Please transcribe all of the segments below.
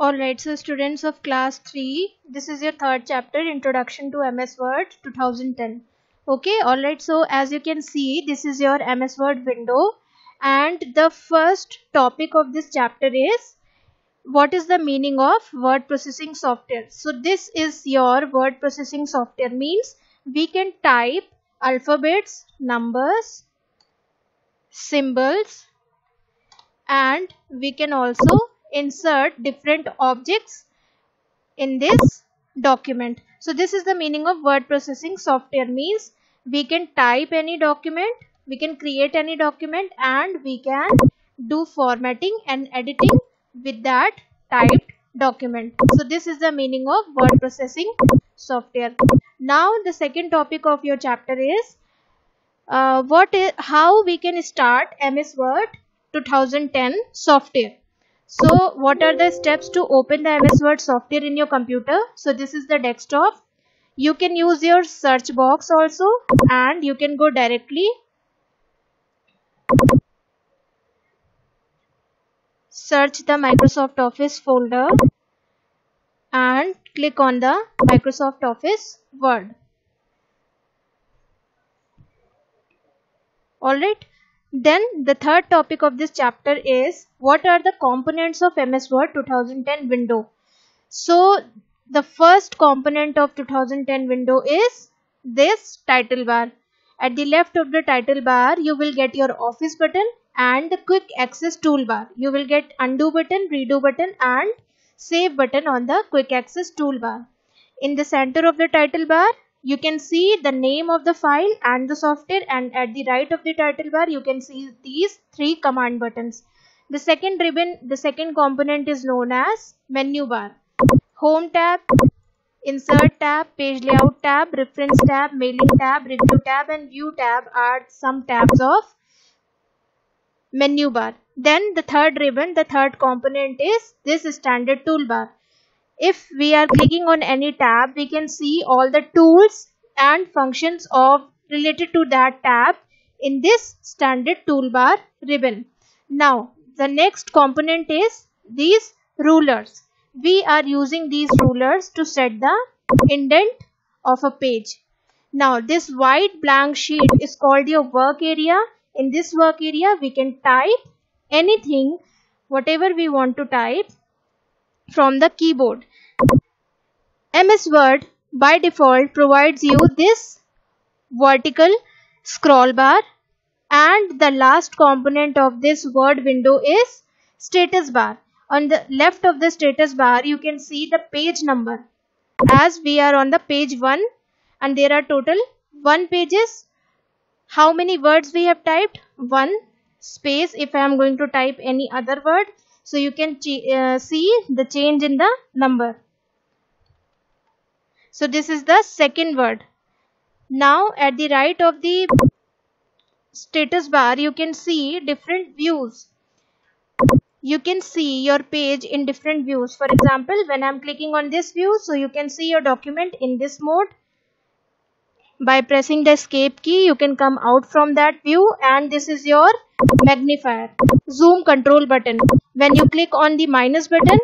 Alright, so students of class 3, this is your third chapter, Introduction to MS Word 2010. Okay, alright, so as you can see, this is your MS Word window, and the first topic of this chapter is what is the meaning of word processing software. So this is your word processing software, means we can type alphabets, numbers, symbols, and we can also insert different objects in this document. So this is the meaning of word processing software, means we can type any document, we can create any document, and we can do formatting and editing with that typed document. So this is the meaning of word processing software. Now the second topic of your chapter is how we can start MS Word 2010 software. So what are the steps to open the MS Word software in your computer? So this is the desktop. You can use your search box also, and you can go directly search the Microsoft Office folder and click on the Microsoft Office Word. Alright. Then the third topic of this chapter is what are the components of MS Word 2010 window. So the first component of 2010 window is this title bar. At the left of the title bar you will get your office button and the quick access toolbar. You will get undo button, redo button and save button on the quick access toolbar. In the center of the title bar you can see the name of the file and the software, and at the right of the title bar you can see these three command buttons. The second ribbon, the second component is known as menu bar. Home tab, insert tab, page layout tab, reference tab, mailing tab, review tab and view tab are some tabs of menu bar. Then the third ribbon, the third component is this standard toolbar. If we are clicking on any tab, we can see all the tools and functions of related to that tab in this standard toolbar ribbon. Now, the next component is these rulers. We are using these rulers to set the indent of a page. Now, this white blank sheet is called your work area. In this work area, we can type anything, whatever we want to type from the keyboard. MS Word by default provides you this vertical scroll bar, and the last component of this Word window is status bar. On the left of the status bar you can see the page number, as we are on the page 1 and there are total 1 pages. How many words we have typed? 1 space if I am going to type any other word. So you can see the change in the number. So this is the second word. Now at the right of the status bar you can see different views. You can see your page in different views. For example, when I am clicking on this view, so you can see your document in this mode. By pressing the escape key you can come out from that view, and this is your magnifier, zoom control button. When you click on the minus button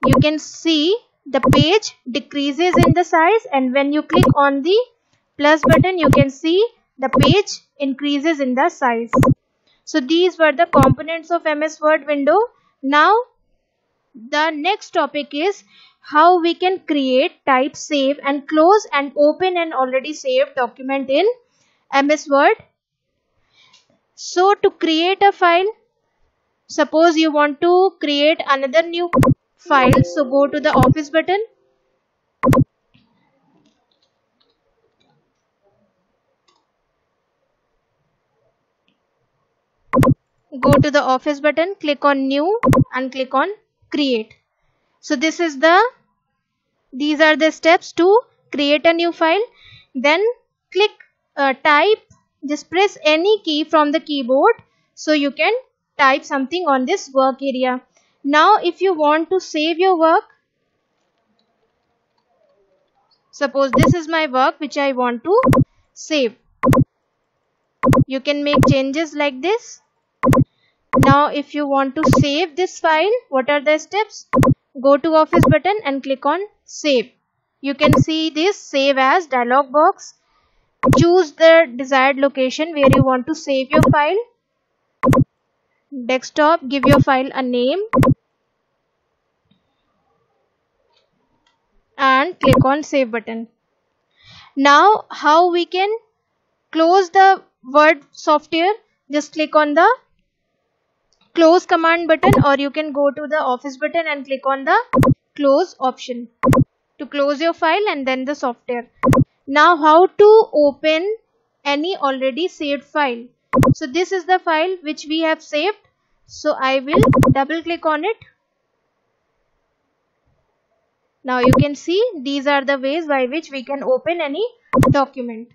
you can see the page decreases in the size, and when you click on the plus button you can see the page increases in the size. So these were the components of MS Word window. Now the next topic is how we can create, type, save and close and open an already saved document in MS Word. So to create a file, suppose you want to create another new file, so go to the office button. Go to the office button, click on new and click on create. So these are the steps to create a new file. Then click type, just press any key from the keyboard so you can type something on this work area. Now if you want to save your work, suppose this is my work which I want to save, you can make changes like this. Now if you want to save this file, what are the steps? Go to Office button and click on Save. You can see this Save As dialog box. Choose the desired location where you want to save your file. Desktop, give your file a name and click on Save button. Now how we can close the Word software? Just click on the Close command button, or you can go to the Office button and click on the Close option to close your file and then the software. Now how to open any already saved file? So this is the file which we have saved. So I will double click on it. Now you can see these are the ways by which we can open any document.